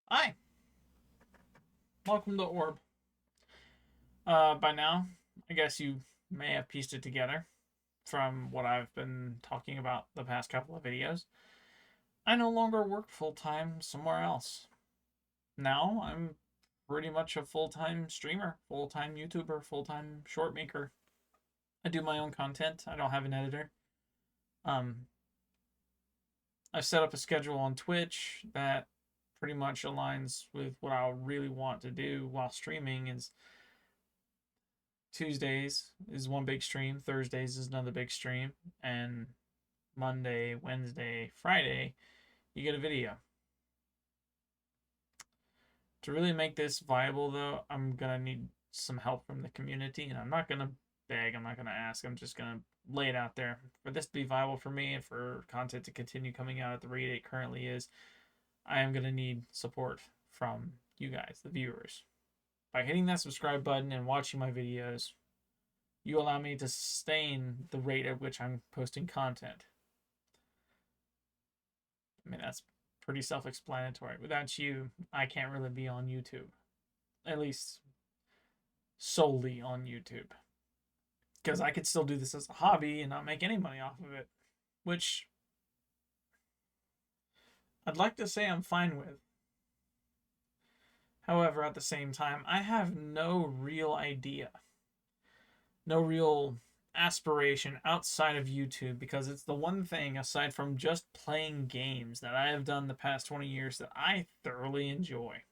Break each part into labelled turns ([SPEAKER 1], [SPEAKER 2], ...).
[SPEAKER 1] Hi, welcome to Orb. By now, I guess you may have pieced it together from what I've been talking about the past couple of videos. I no longer work full time somewhere else. Now I'm pretty much a full time streamer, full time YouTuber, full time short maker. I do my own content. I don't have an editor. Um, I've set up a schedule on Twitch that pretty much aligns with what I really want to do while streaming. Is Tuesdays is one big stream, Thursdays is another big stream, and Monday, Wednesday, Friday, you get a video. To really make this viable, though, I'm gonna need some help from the community, and I'm not gonna beg, I'm not gonna ask, I'm just gonna lay it out there. For this to be viable for me and for content to continue coming out at the rate it currently is, I am gonna need support from you guys, the viewers. By hitting that subscribe button and watching my videos, you allow me to sustain the rate at which I'm posting content. I mean, that's pretty self explanatory. Without you, I can't really be on YouTube, at least solely on YouTube. Because I could still do this as a hobby and not make any money off of it, which I'd like to say I'm fine with. However, at the same time, I have no real idea, no real aspiration outside of YouTube because it's the one thing aside from just playing games that I have done the past 20 years that I thoroughly enjoy.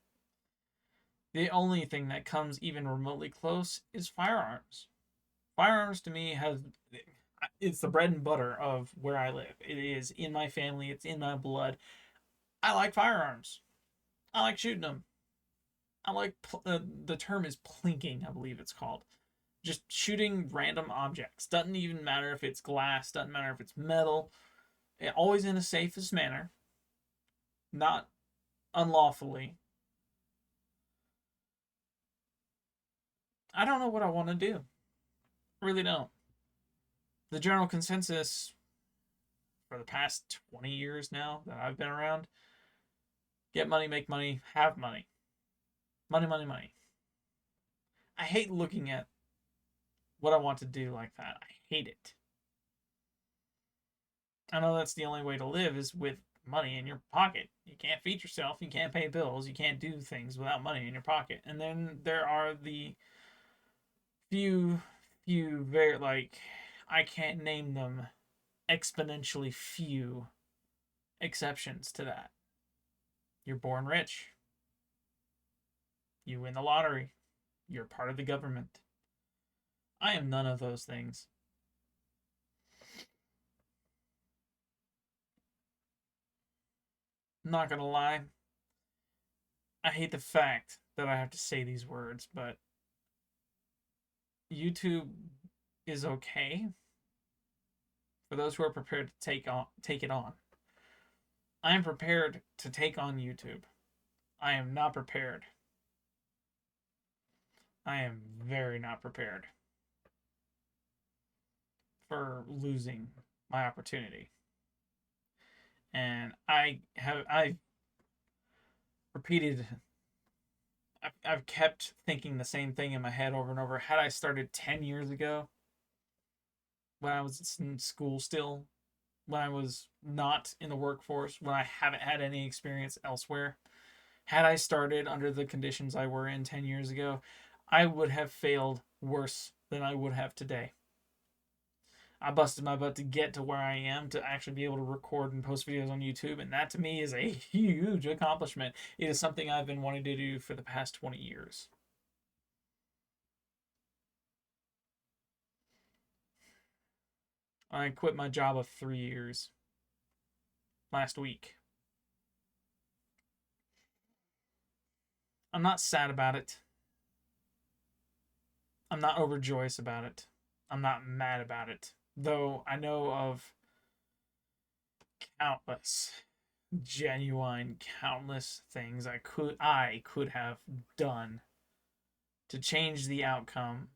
[SPEAKER 1] The only thing that comes even remotely close is firearms. Firearms to me has it's the bread and butter of where I live. It is in my family, it's in my blood. I like firearms. I like shooting them. I like the term is plinking, I believe it's called. Just shooting random objects. Doesn't even matter if it's glass, doesn't matter if it's metal. Always in a safest manner, not unlawfully. I don't know what I want to do. I really don't. The general consensus for the past 20 years now that I've been around, get money, make money, have money. Money, money, money. I hate looking at what I want to do like that. I hate it. I know that's the only way to live is with money in your pocket. You can't feed yourself, you can't pay bills, you can't do things without money in your pocket. And then there are the few, very, like, I can't name them, exponentially few exceptions to that. You're born rich, you win the lottery, you're part of the government. I am none of those things. I'm not gonna lie, I hate the fact that I have to say these words, but YouTube is okay for those who are prepared to take it on. I am prepared to take on YouTube. I am not prepared. I am very not prepared for losing my opportunity. And I've repeated I've kept thinking the same thing in my head over and over. Had I started 10 years ago when I was in school still, when I was not in the workforce, when I haven't had any experience elsewhere, had I started under the conditions I were in 10 years ago, I would have failed worse than I would have today. I busted my butt to get to where I am to actually be able to record and post videos on YouTube, and that to me is a huge accomplishment. It is something I've been wanting to do for the past 20 years. I quit my job of 3 years last week. I'm not sad about it. I'm not overjoyous about it. I'm not mad about it. Though I know of countless, genuine, countless things I could have done to change the outcome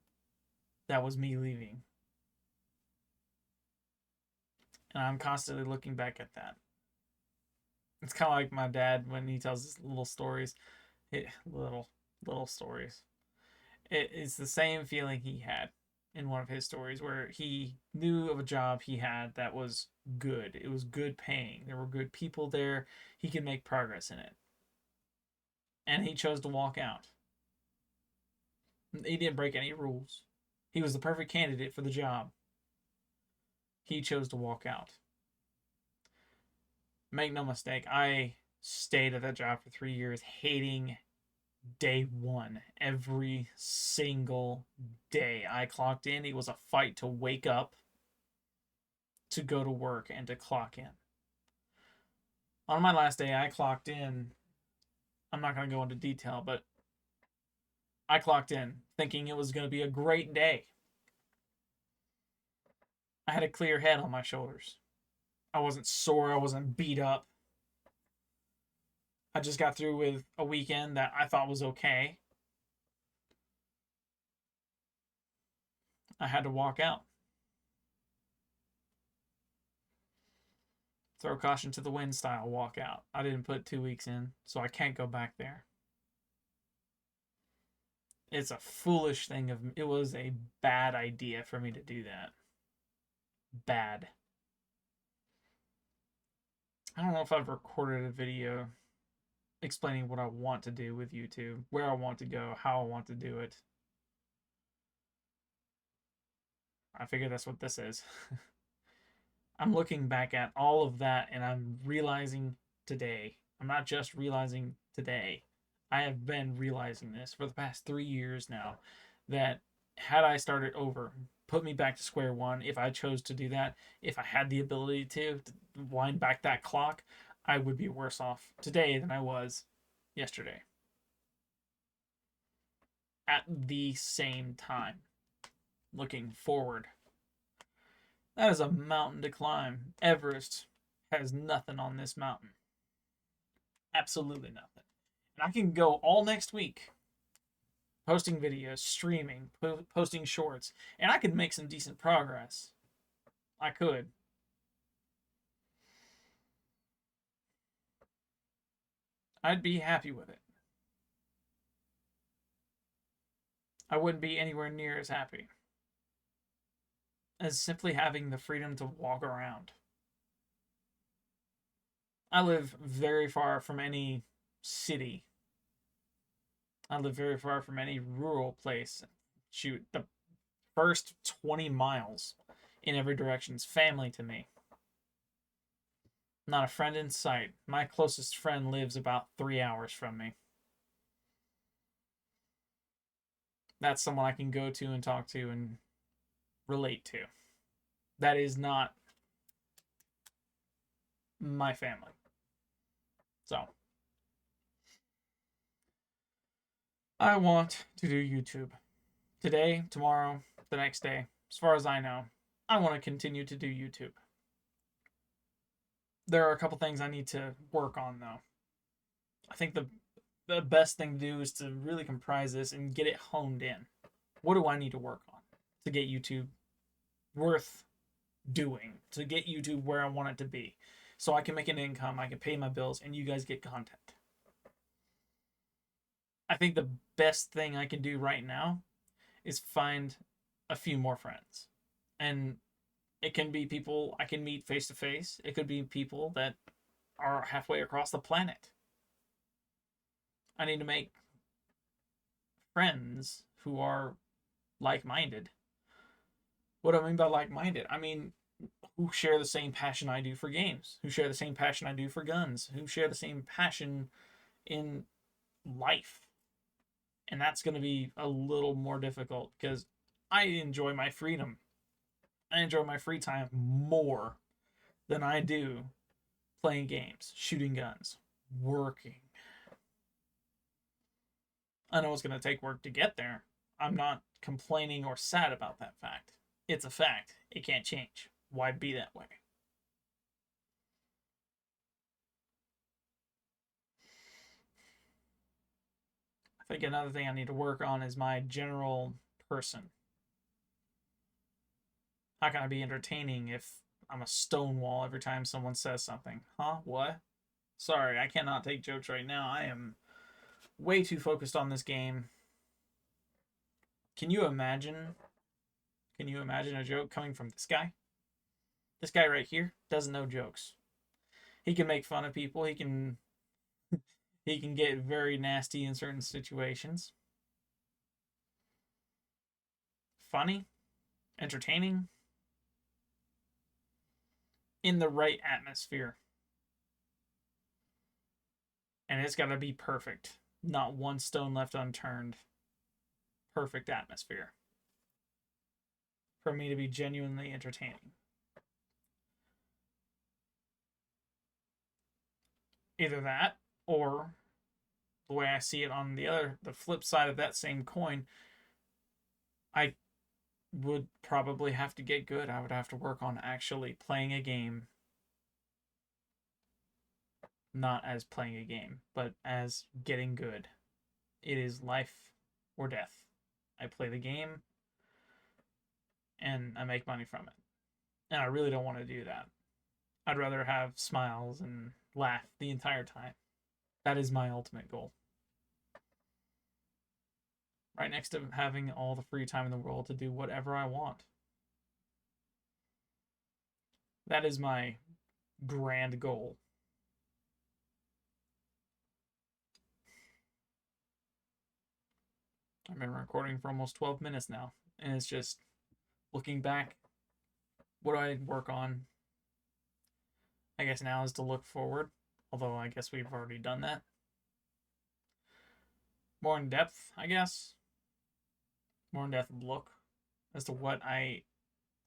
[SPEAKER 1] that was me leaving. And I'm constantly looking back at that. It's kind of like my dad when he tells his little stories. Little stories. It's the same feeling he had in one of his stories where he knew of a job he had that was good. It was good paying. There were good people there. He could make progress in it. And he chose to walk out. He didn't break any rules. He was the perfect candidate for the job. He chose to walk out. Make no mistake, I stayed at that job for 3 years, hating day one. Every single day I clocked in, it was a fight to wake up, to go to work, and to clock in. On my last day, I clocked in. I'm not going to go into detail, but I clocked in thinking it was going to be a great day. I had a clear head on my shoulders. I wasn't sore. I wasn't beat up. I just got through with a weekend that I thought was okay. I had to walk out. Throw caution to the wind style walk out. I didn't put 2 weeks in, so I can't go back there. It's a foolish thing of it was a bad idea for me to do that. Bad. I don't know if I've recorded a video explaining what I want to do with YouTube, where I want to go, how I want to do it. I figure that's what this is. I'm looking back at all of that and I'm realizing today, I'm not just realizing today, I have been realizing this for the past 3 years now, that had I started over, put me back to square one, if I chose to do that, if I had the ability to wind back that clock, I would be worse off today than I was yesterday. At the same time, looking forward, that is a mountain to climb. Everest has nothing on this mountain. Absolutely nothing. And I can go all next week posting videos, streaming, posting shorts, and I could make some decent progress. I could. I'd be happy with it. I wouldn't be anywhere near as happy as simply having the freedom to walk around. I live very far from any city. I live very far from any rural place. Shoot, the first 20 miles in every direction is family to me. Not a friend in sight. My closest friend lives about 3 hours from me. That's someone I can go to and talk to and relate to. That is not my family. So, I want to do YouTube. Today, tomorrow, the next day, as far as I know, I want to continue to do YouTube. There are a couple things I need to work on, though. I think the best thing to do is to really comprise this and get it honed in. What do I need to work on to get YouTube worth doing, to get YouTube where I want it to be, so I can make an income, I can pay my bills, and you guys get content? I think the best thing I can do right now is find a few more friends. And it can be people I can meet face to face. It could be people that are halfway across the planet. I need to make friends who are like minded. What do I mean by like minded? I mean, who share the same passion I do for games, who share the same passion I do for guns, who share the same passion in life. And that's going to be a little more difficult because I enjoy my freedom. I enjoy my free time more than I do playing games, shooting guns, working. I know it's going to take work to get there. I'm not complaining or sad about that fact. It's a fact. It can't change. Why be that way? I think another thing I need to work on is my general person. How can I be entertaining if I'm a stonewall every time someone says something? Huh? What? Sorry, I cannot take jokes right now. I am way too focused on this game. Can you imagine? Can you imagine a joke coming from this guy? This guy right here doesn't know jokes. He can make fun of people. He can get very nasty in certain situations. Funny, entertaining, in the right atmosphere. And it's got to be perfect. Not one stone left unturned. Perfect atmosphere for me to be genuinely entertaining. Either that, or the way I see it on the flip side of that same coin, I would probably have to get good. I would have to work on actually playing a game, not as playing a game, but as getting good. It is life or death. I play the game and I make money from it. And I really don't want to do that. I'd rather have smiles and laugh the entire time. That is my ultimate goal. Right next to having all the free time in the world to do whatever I want. That is my grand goal. I've been recording for almost 12 minutes now, and it's just looking back. What do I work on? I guess now is to look forward, although I guess we've already done that. More in depth, I guess. More in depth look as to what I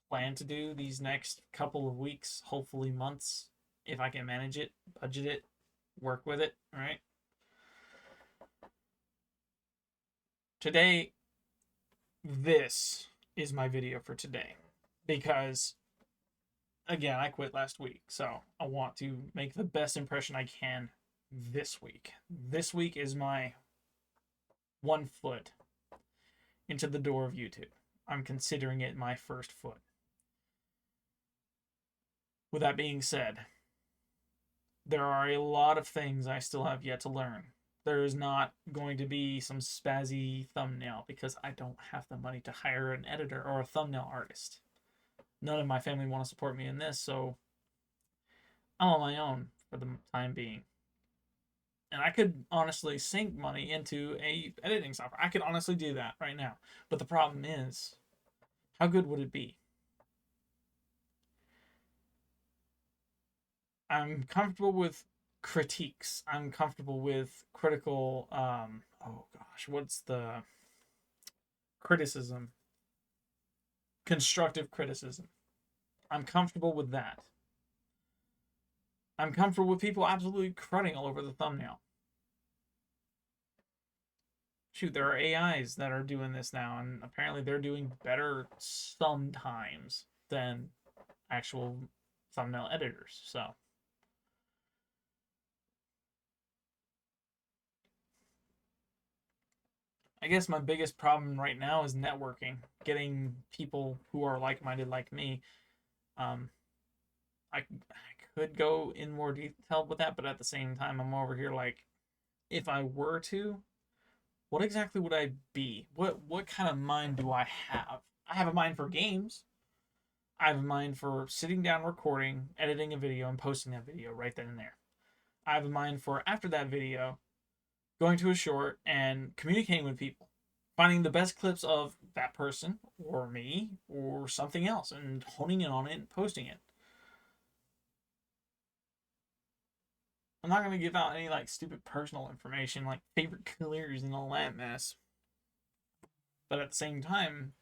[SPEAKER 1] plan to do these next couple of weeks, hopefully months, if I can manage it, budget it, work with it, all right? Today, this is my video for today because, again, I quit last week, so I want to make the best impression I can this week. This week is my one foot into the door of YouTube. I'm considering it my first foot. With that being said, there are a lot of things I still have yet to learn. There is not going to be some spazzy thumbnail because I don't have the money to hire an editor or a thumbnail artist. None of my family want to support me in this, so I'm on my own for the time being. And I could honestly sink money into a editing software. I could honestly do that right now. But the problem is, how good would it be? I'm comfortable with critiques. I'm comfortable with critical, oh gosh, what's the criticism? Constructive criticism. I'm comfortable with that. I'm comfortable with people absolutely cruding all over the thumbnail. Shoot, there are AIs that are doing this now, and apparently they're doing better sometimes than actual thumbnail editors. So I guess my biggest problem right now is networking, getting people who are like-minded like me. I could go in more detail with that, but at the same time, I'm over here like, if I were to, what exactly would I be? What kind of mind do I have? I have a mind for games. I have a mind for sitting down, recording, editing a video, and posting that video right then and there. I have a mind for, after that video, going to a short and communicating with people, finding the best clips of that person or me or something else and honing in on it and posting it. I'm not going to give out any like stupid personal information like favorite colors and all that mess. But at the same time,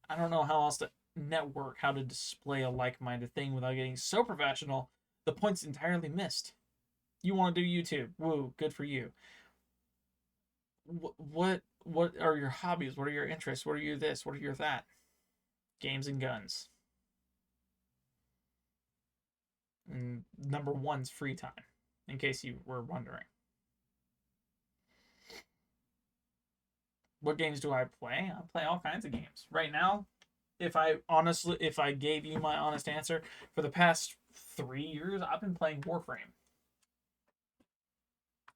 [SPEAKER 1] I don't know how else to network, how to display a like-minded thing without getting so professional. The point's entirely missed. You want to do YouTube? Woo, good for you. What are your hobbies? What are your interests? What are your this? What are your that? Games and guns. And number one's free time, in case you were wondering. What games do I play? I play all kinds of games. Right now, if I gave you my honest answer, for the past 3 years, I've been playing Warframe.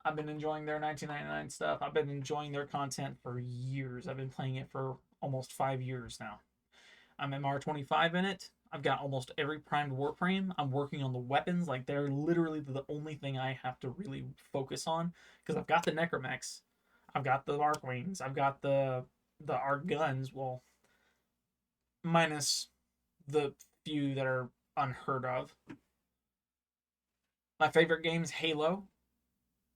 [SPEAKER 1] I've been enjoying their 1999 stuff. I've been enjoying their content for years. I've been playing it for almost 5 years now. I'm MR25 in it. I've got almost every primed warframe. I'm working on the weapons. Like, they're literally the only thing I have to really focus on. Because I've got the Necromechs. I've got the Archwings. I've got the Arc guns. Well, minus the few that are unheard of. My favorite game is Halo.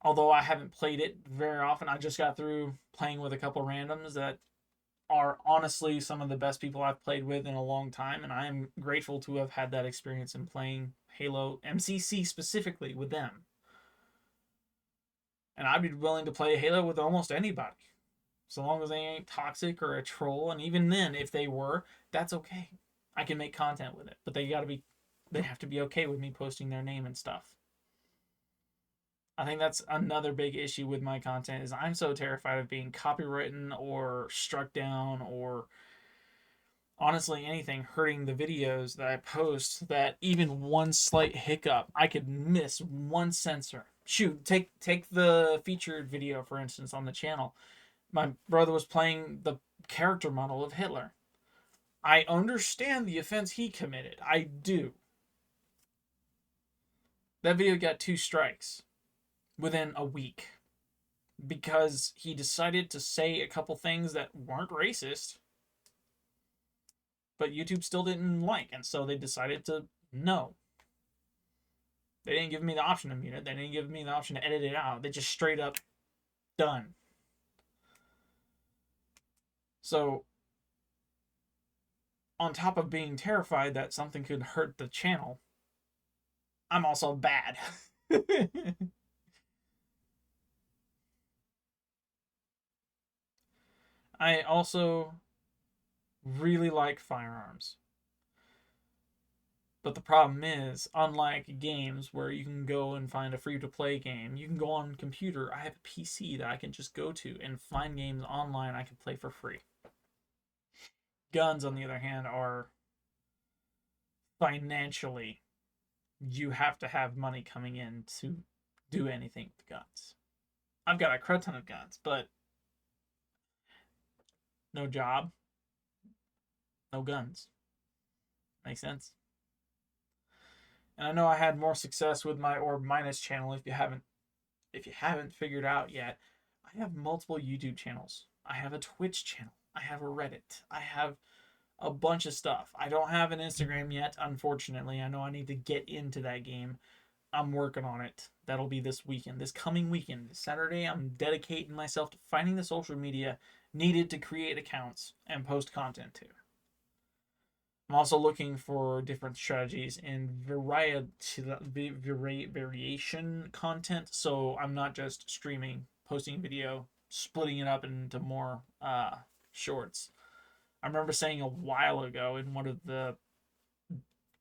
[SPEAKER 1] Although I haven't played it very often, I just got through playing with a couple randoms that are honestly some of the best people I've played with in a long time, and I am grateful to have had that experience in playing Halo MCC specifically with them. And I'd be willing to play Halo with almost anybody, so long as they ain't toxic or a troll. And even then, if they were, that's okay. I can make content with it, but they have to be okay with me posting their name and stuff. I think that's another big issue with my content is I'm so terrified of being copywritten or struck down or honestly anything hurting the videos that I post that even one slight hiccup, I could miss one censor. Shoot, take the featured video for instance on the channel. My brother was playing the character model of Hitler. I understand the offense he committed. I do. That video got 2 strikes within a week because he decided to say a couple things that weren't racist, but YouTube still didn't like, and so they decided to no. They didn't give me the option to mute it. They didn't give me the option to edit it out. They just straight up done. So, on top of being terrified that something could hurt the channel, I'm also bad. I also really like firearms. But the problem is, unlike games where you can go and find a free to play game, you can go on computer. I have a PC that I can just go to and find games online I can play for free. Guns, on the other hand, are financially, you have to have money coming in to do anything with guns. I've got a crud ton of guns, but no job, no guns. Makes sense? And I know I had more success with my Orb Minus channel. If you haven't figured out yet, I have multiple YouTube channels. I have a Twitch channel. I have a Reddit. I have a bunch of stuff. I don't have an Instagram yet, unfortunately. I know I need to get into that game. I'm working on it. That'll be this weekend. This coming weekend, this Saturday, I'm dedicating myself to finding the social media needed to create accounts and post content to. I'm also looking for different strategies in variation content. So I'm not just streaming, posting video, splitting it up into more shorts. I remember saying a while ago in one of the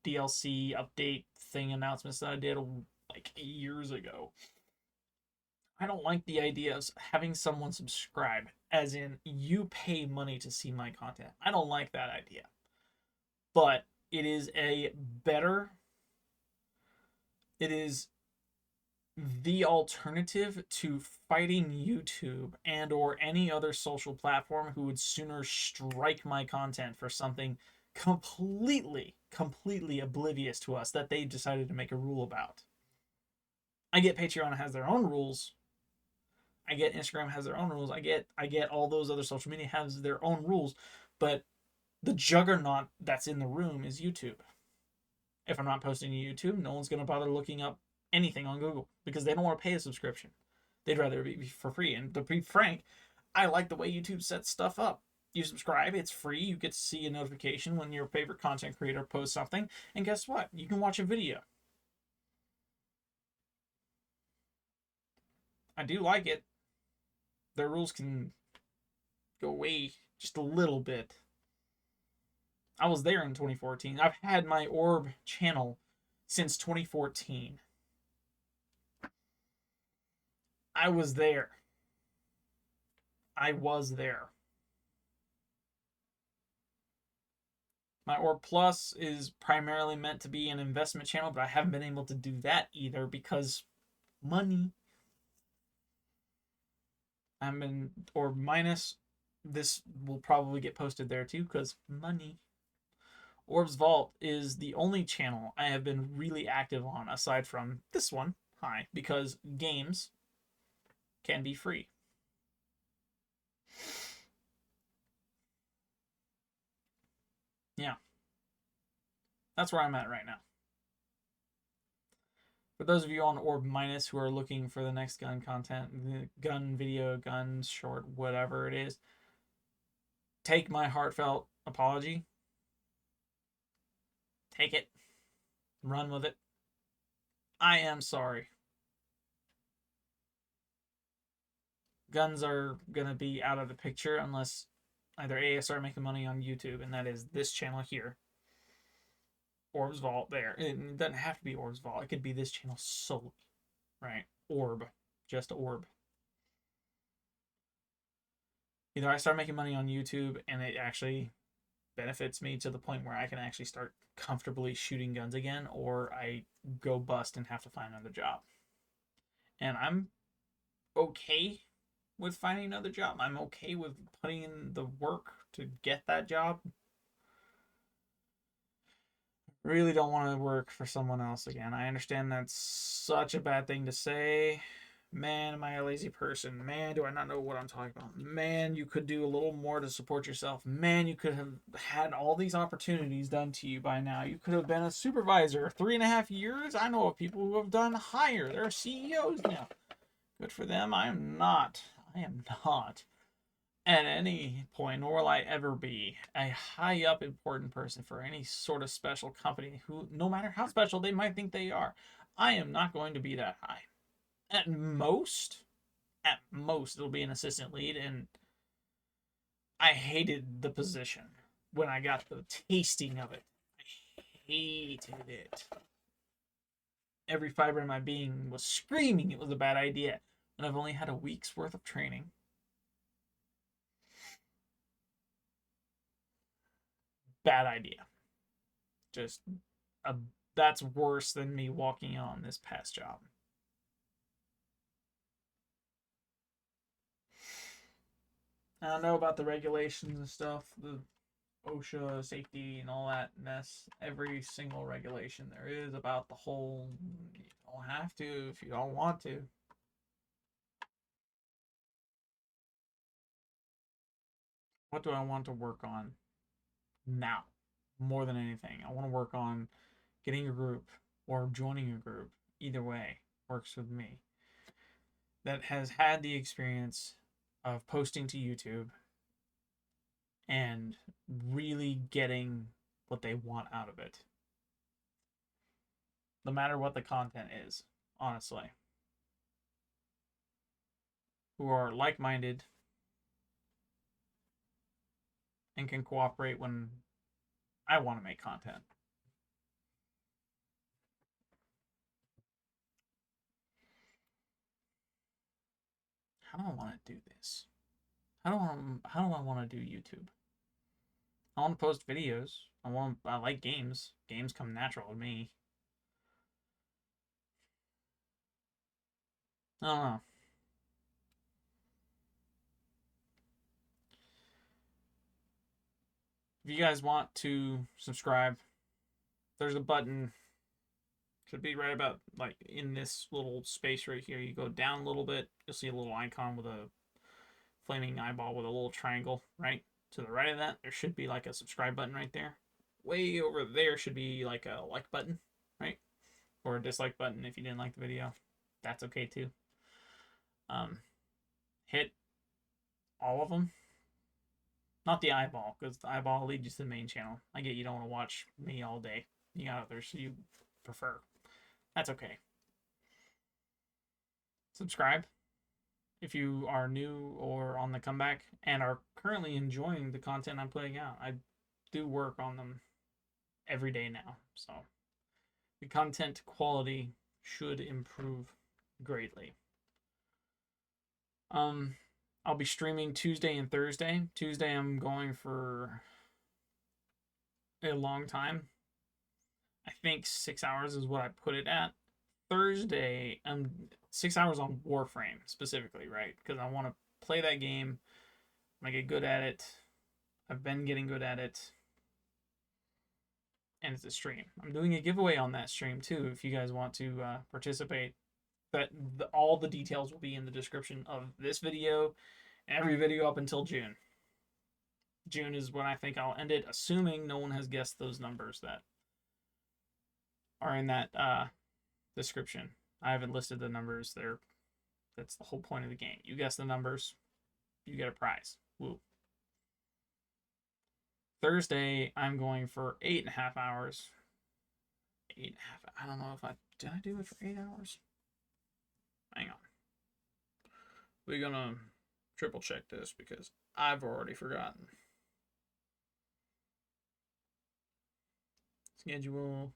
[SPEAKER 1] DLC update thing announcements that I did like years ago. I don't like the idea of having someone subscribe, as in you pay money to see my content. I don't like that idea. But it is the alternative to fighting YouTube and or any other social platform who would sooner strike my content for something completely oblivious to us that they decided to make a rule about. I get Patreon has their own rules. I get Instagram has their own rules. I get all those other social media has their own rules, but the juggernaut that's in the room is YouTube. If I'm not posting to YouTube, no one's going to bother looking up anything on Google because they don't want to pay a subscription. They'd rather be for free. And to be frank, I like the way YouTube sets stuff up. You subscribe, it's free. You get to see a notification when your favorite content creator posts something. And guess what? You can watch a video. I do like it. Their rules can go away just a little bit. I was there in 2014. I've had my Orb channel since 2014. I was there. My Orb Plus is primarily meant to be an investment channel, but I haven't been able to do that either because money. I'm in Orb Minus. This will probably get posted there too because money. Orb's Vault is the only channel I have been really active on aside from this one, hi, because games can be free. Yeah, that's where I'm at right now. For those of you on Orb Minus who are looking for the next gun content, gun video, gun short, whatever it is, take my heartfelt apology. Take it. Run with it. I am sorry. Guns are going to be out of the picture unless either A, I start making money on YouTube, and that is this channel here, Orb's Vault there. It doesn't have to be Orb's Vault. It could be this channel solely, right? Orb. Just Orb. Either I start making money on YouTube and it actually benefits me to the point where I can actually start comfortably shooting guns again, or I go bust and have to find another job. And I'm okay with finding another job. I'm okay with putting in the work to get that job. Really don't want to work for someone else again. I understand that's such a bad thing to say. Man, am I a lazy person? Man, do I not know what I'm talking about? Man, you could do a little more to support yourself. Man, you could have had all these opportunities done to you by now. You could have been a supervisor 3.5 years. I know of people who have done higher. They're CEOs now. Good for them. I am not at any point, nor will I ever be a high up important person for any sort of special company who, no matter how special they might think they are, I am not going to be that high. At most, it'll be an assistant lead, and I hated the position when I got the tasting of it. I hated it. Every fiber in my being was screaming it was a bad idea, and I've only had a week's worth of training. Bad idea. Just that's worse than me walking on this past job. I don't know about the regulations and stuff, the OSHA safety and all that mess. Every single regulation there is about the whole, you don't have to if you don't want to. What do I want to work on now? More than anything, I want to work on getting a group or joining a group. Either way works with me. That has had the experience of posting to YouTube and really getting what they want out of it. No matter what the content is, honestly. Who are like minded and can cooperate when I want to make content. How do I want to do this? How do I want to do YouTube? I want to post videos. I like games. Games come natural to me. I don't know. If you guys want to subscribe, there's a button. Should be right about like in this little space right here. You go down a little bit, you'll see a little icon with a flaming eyeball with a little triangle, right? To the right of that, there should be like a subscribe button right there. Way over there should be like a like button, right? Or a dislike button if you didn't like the video. That's okay too. Hit all of them. Not the eyeball, because the eyeball leads you to the main channel. I get you don't want to watch me all day. You got others you prefer. That's okay. Subscribe if you are new or on the comeback and are currently enjoying the content I'm putting out. I do work on them every day now, so the content quality should improve greatly. I'll be streaming Tuesday and Thursday. Tuesday I'm going for a long time. I think 6 hours is what I put it at. Thursday, I'm 6 hours on Warframe specifically, right? Because I want to play that game. I'm gonna get good at it. I've been getting good at it. And it's a stream. I'm doing a giveaway on that stream too if you guys want to participate. But all the details will be in the description of this video and every video up until June. June is when I think I'll end it, assuming no one has guessed those numbers that are in that description. I haven't listed the numbers there. That's the whole point of the game. You guess the numbers, you get a prize. Woo. Thursday, I'm going for 8.5 hours. 8.5. I don't know if did I do it for 8 hours? Hang on. We're gonna triple check this because I've already forgotten. Schedule.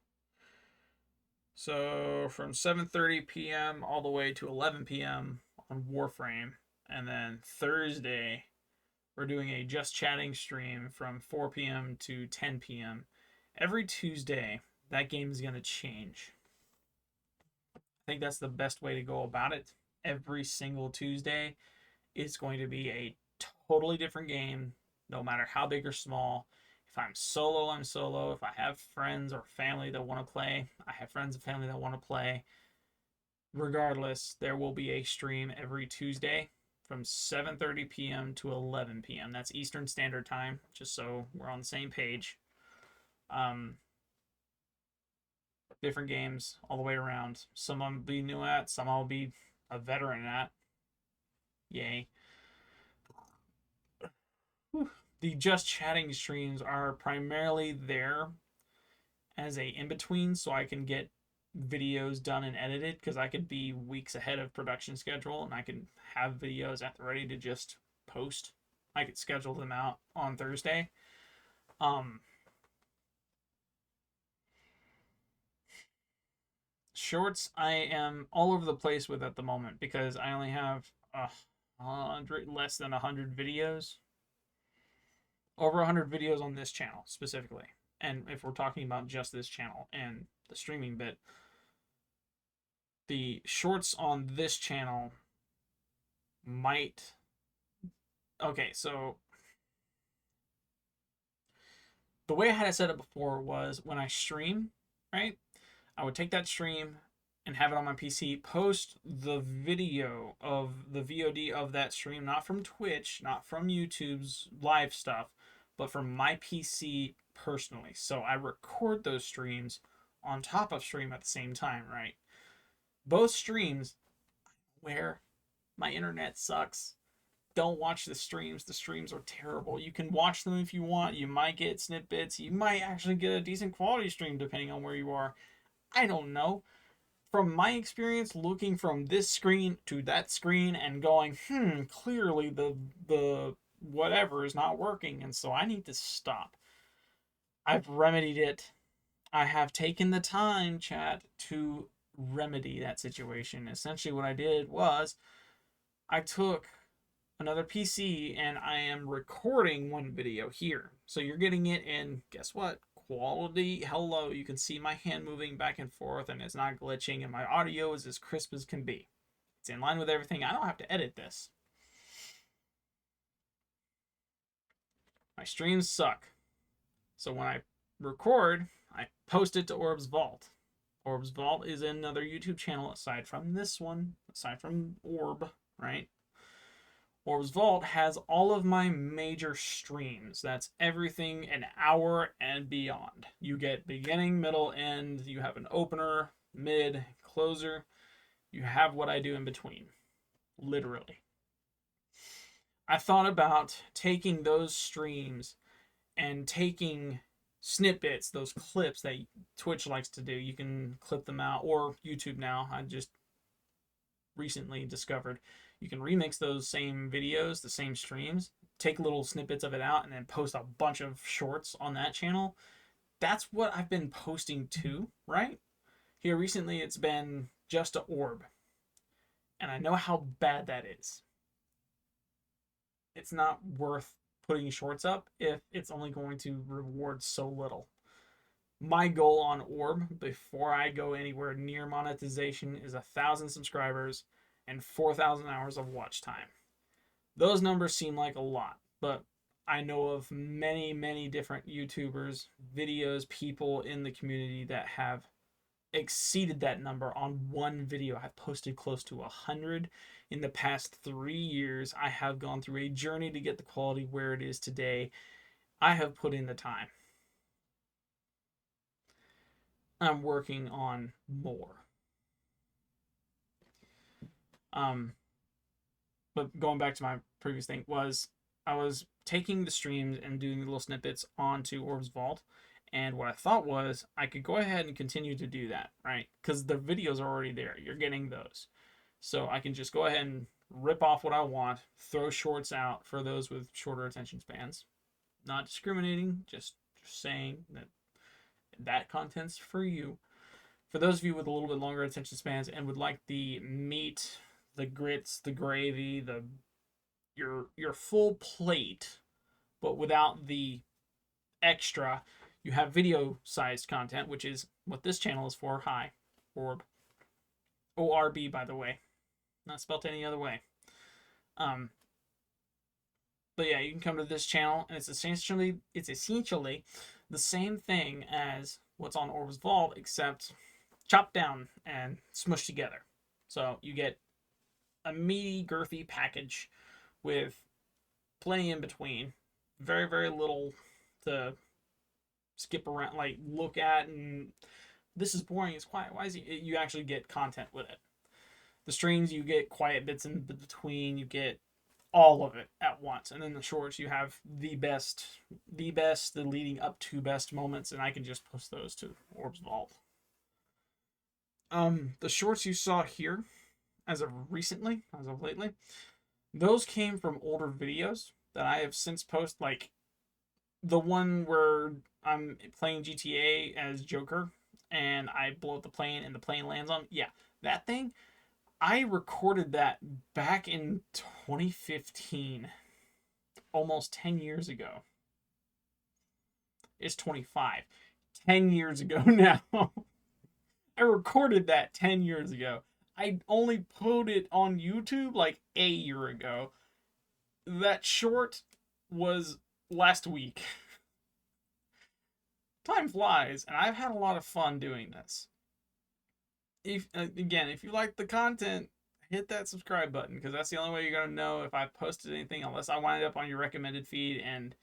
[SPEAKER 1] So from 7:30 p.m. all the way to 11 p.m. on Warframe, and then Thursday we're doing a just chatting stream from 4 p.m. to 10 p.m. Every Tuesday, that game is going to change. I think that's the best way to go about it. Every single Tuesday, it's going to be a totally different game, no matter how big or small. If I'm solo, I'm solo. If I have friends or family that want to play, I have friends and family that want to play. Regardless, there will be a stream every Tuesday from 7:30 p.m. to 11 p.m. That's Eastern Standard Time, just so we're on the same page. Different games all the way around. Some I'll be new at, some I'll be a veteran at. Yay. Whew. The just chatting streams are primarily there as a in-between so I can get videos done and edited, because I could be weeks ahead of production schedule and I can have videos at the ready to just post. I could schedule them out on Thursday. Shorts I am all over the place with at the moment because I only have less than 100 videos. Over 100 videos on this channel specifically. And if we're talking about just this channel and the streaming bit, the shorts on this channel might... Okay, so the way I had it set up before was when I stream, right? I would take that stream and have it on my PC, post the video of the VOD of that stream, not from Twitch, not from YouTube's live stuff, but from my PC personally. So I record those streams on top of stream at the same time, right? Both streams where my internet sucks. Don't watch the streams. The streams are terrible. You can watch them if you want. You might get snippets. You might actually get a decent quality stream depending on where you are. I don't know. From my experience, looking from this screen to that screen and going, clearly the whatever is not working, and so I need to stop. I've remedied it. I have taken the time, chat, to remedy that situation. Essentially what I did was I took another PC and I am recording one video here. So you're getting it in, guess what? Quality. Hello, you can see my hand moving back and forth and it's not glitching, and my audio is as crisp as can be. It's in line with everything. I don't have to edit this. My streams suck. So when I record, I post it to Orb's Vault. Orb's Vault is another YouTube channel aside from this one, aside from Orb, right? Orb's Vault has all of my major streams. That's everything an hour and beyond. You get beginning, middle, end. You have an opener, mid, closer. You have what I do in between. Literally. I thought about taking those streams and taking snippets, those clips that Twitch likes to do. You can clip them out, or YouTube now. I just recently discovered you can remix those same videos, the same streams, take little snippets of it out, and then post a bunch of shorts on that channel. That's what I've been posting to, right? Here recently it's been just a Orb. And I know how bad that is. It's not worth putting shorts up if it's only going to reward so little. My goal on Orb before I go anywhere near monetization is 1,000 subscribers and 4,000 hours of watch time. Those numbers seem like a lot, but I know of many, many different YouTubers, videos, people in the community that have exceeded that number on one video. I've posted close to 100 in the past 3 years. I have gone through a journey to get the quality where it is today. I have put in the time. I'm working on more. But going back to my previous thing was I was taking the streams and doing the little snippets onto Orb's Vault. And what I thought was I could go ahead and continue to do that, right? Because the videos are already there. You're getting those. So I can just go ahead and rip off what I want, throw shorts out for those with shorter attention spans. Not discriminating, just saying that that content's for you. For those of you with a little bit longer attention spans and would like the meat, the grits, the gravy, your full plate, but without the extra, you have video sized content, which is what this channel is for. Hi, Orb. ORB, by the way, not spelled any other way. But yeah, you can come to this channel, and it's essentially the same thing as what's on Orb's Vault, except chopped down and smushed together. So you get a meaty, girthy package with plenty in between. Very, very little to skip around, like look at, and this is boring, it's quiet. Why is it? You actually get content with it. The streams, you get quiet bits in between, you get all of it at once. And then the shorts, you have the leading up to best moments, and I can just post those to Orb's Vault. The shorts you saw here, as of lately, those came from older videos that I have since posted, like the one where I'm playing GTA as Joker and I blow up the plane and the plane lands on. Yeah, that thing. I recorded that back in 2015, almost 10 years ago. It's 25. 10 years ago now. I recorded that 10 years ago. I only put it on YouTube like a year ago. That short was last week. Time flies, and I've had a lot of fun doing this. If you like the content, hit that subscribe button, because that's the only way you're gonna know if I've posted anything, unless I wind up on your recommended feed. And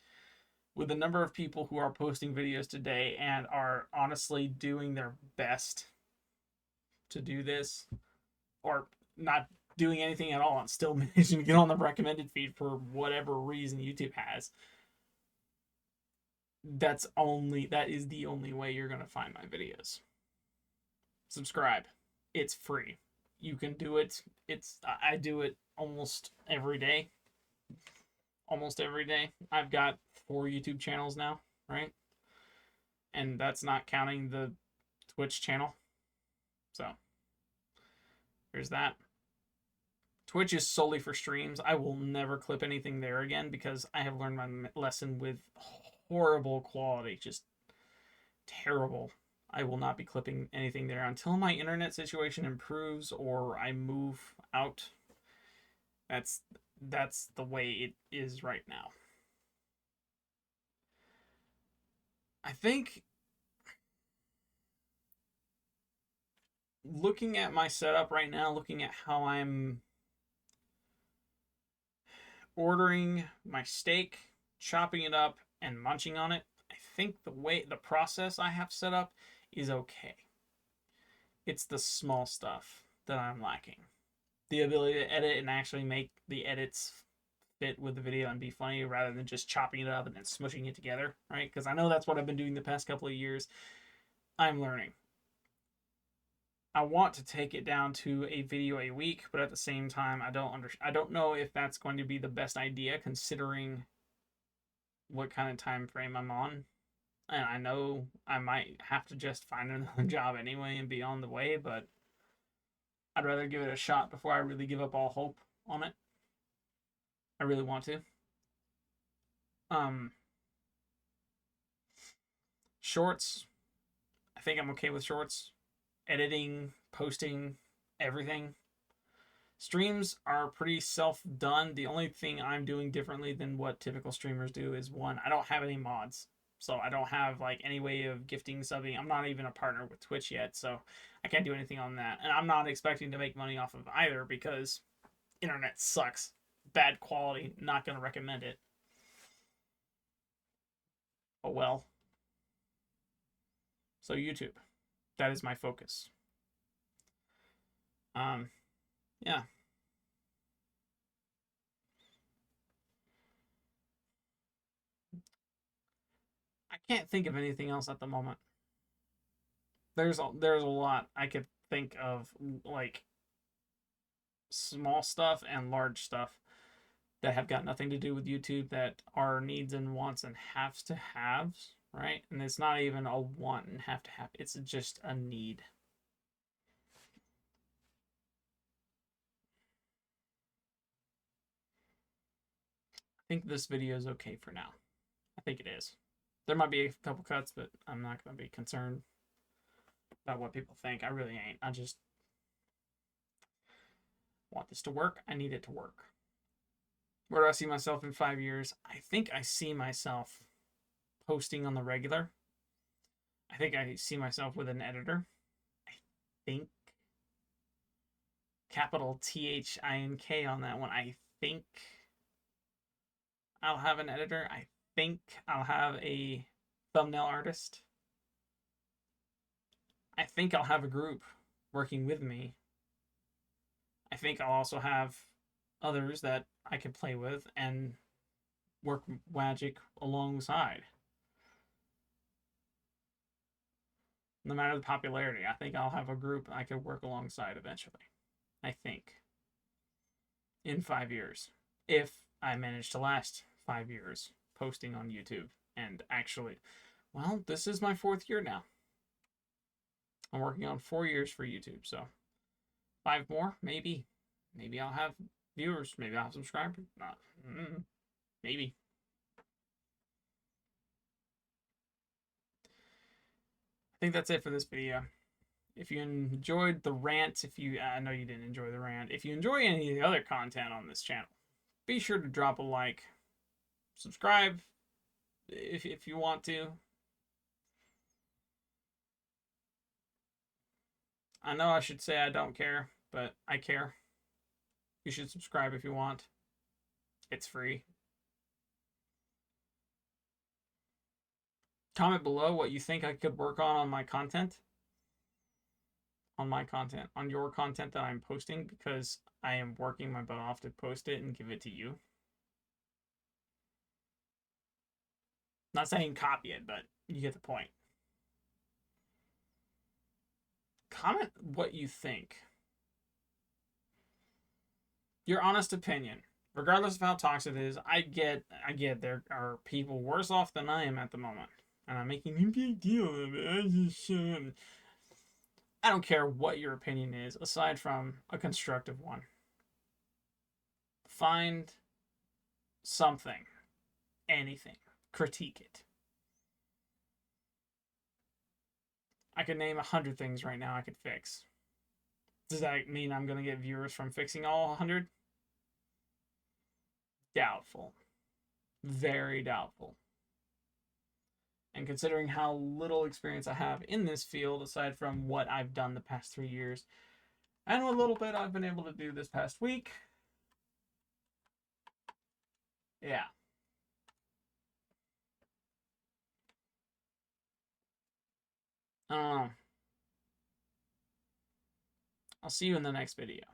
[SPEAKER 1] with the number of people who are posting videos today and are honestly doing their best to do this, or not doing anything at all and still managing to get on the recommended feed for whatever reason YouTube has, that is the only way you're gonna find my videos. Subscribe. It's free. You can do it. I do it almost every day. I've got 4 YouTube channels now, right? And that's not counting the Twitch channel. So there's that. Twitch is solely for streams. I will never clip anything there again, because I have learned my lesson with horrible quality. Just terrible. I will not be clipping anything there until my internet situation improves or I move out. That's the way it is right now. I think looking at my setup right now, looking at how I'm ordering my steak, chopping it up, and munching on it, I think the process I have set up is okay. It's the small stuff that I'm lacking. The ability to edit and actually make the edits fit with the video and be funny, rather than just chopping it up and then smushing it together, right? Because I know that's what I've been doing the past couple of years. I'm learning. I want to take it down to a video a week, but at the same time, I don't know if that's going to be the best idea, considering what kind of time frame I'm on. And I know I might have to just find another job anyway and be on the way, but I'd rather give it a shot before I really give up all hope on it. I really want to. Shorts. I think I'm okay with shorts. Editing, posting, everything. Streams are pretty self-done. The only thing I'm doing differently than what typical streamers do is, one, I don't have any mods. So I don't have like any way of gifting, subbing. I'm not even a partner with Twitch yet, so I can't do anything on that. And I'm not expecting to make money off of either because internet sucks. Bad quality, not going to recommend it. Oh well. So YouTube, that is my focus. Yeah. I can't think of anything else at the moment. There's a lot I could think of, like small stuff and large stuff that have got nothing to do with YouTube, that are needs and wants and haves to haves, right? And it's not even a want and have to have, it's just a need. I think this video is okay for now. I think it is. There might be a couple cuts, but I'm not going to be concerned about what people think. I really ain't. I just want this to work. I need it to work. Where do I see myself in 5 years? I think I see myself posting on the regular. I think I see myself with an editor. I think capital THINK on that one. I think I'll have an editor. I think I'll have a thumbnail artist. I think I'll have a group working with me. I think I'll also have others that I can play with and work magic alongside. No matter the popularity, I think I'll have a group I could work alongside eventually. I think. In 5 years. If I manage to last 5 years posting on YouTube and actually, well, this is my 4th year now. I'm working on 4 years for YouTube, so 5 more, maybe. Maybe I'll have viewers. Maybe I'll have subscribers. Not, maybe. I think that's it for this video. If you enjoyed the rant, I know you didn't enjoy the rant. If you enjoy any of the other content on this channel, be sure to drop a like, subscribe if you want to. I know I should say I don't care, but I care. You should subscribe if you want. It's free. Comment below what you think I could work on my content. On my content. On your content that I'm posting, because I am working my butt off to post it and give it to you. Not saying copy it, but you get the point. Comment what you think. Your honest opinion. Regardless of how toxic it is, I get there are people worse off than I am at the moment. And I'm making a big deal of it. I don't care what your opinion is, aside from a constructive one. Find something, anything, critique it. I could name 100 things right now I could fix. Does that mean I'm going to get viewers from fixing all 100? Doubtful. Very doubtful. And considering how little experience I have in this field, aside from what I've done the past 3 years, and a little bit I've been able to do this past week, yeah. I don't know. I'll see you in the next video.